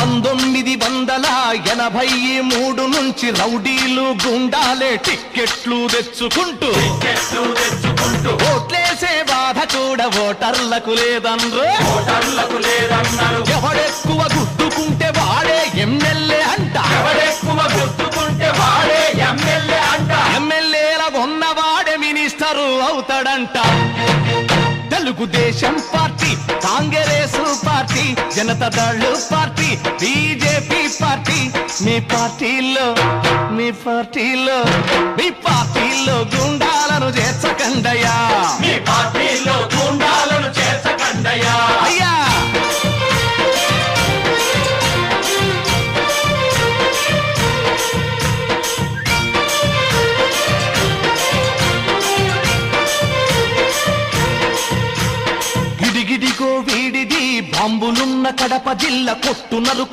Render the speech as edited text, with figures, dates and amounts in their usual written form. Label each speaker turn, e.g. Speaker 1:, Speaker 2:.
Speaker 1: 1983 నుంచి రౌడీలు గుండాలే టిక్కెట్లు తెచ్చుకుంటూ ఓట్లేసే బాధ కూడా ఓటర్లకు లేదన్నారు. ఎవడెక్కువ గుద్దుకుంటే వాడే ఎమ్మెల్యే అంట. ఎమ్మెల్యేల ఉన్నవాడే మినిస్టరు అవుతాడంట. Telugu Desam party, Congress party, Janata Dal party, BJP party, మీ పార్టీలో గుండాలను చేర్చకండయ్యా. అయ్యా గిడిగిడిగో వీడిది బాంబులున్న కడప జిల్లా కొట్టునరు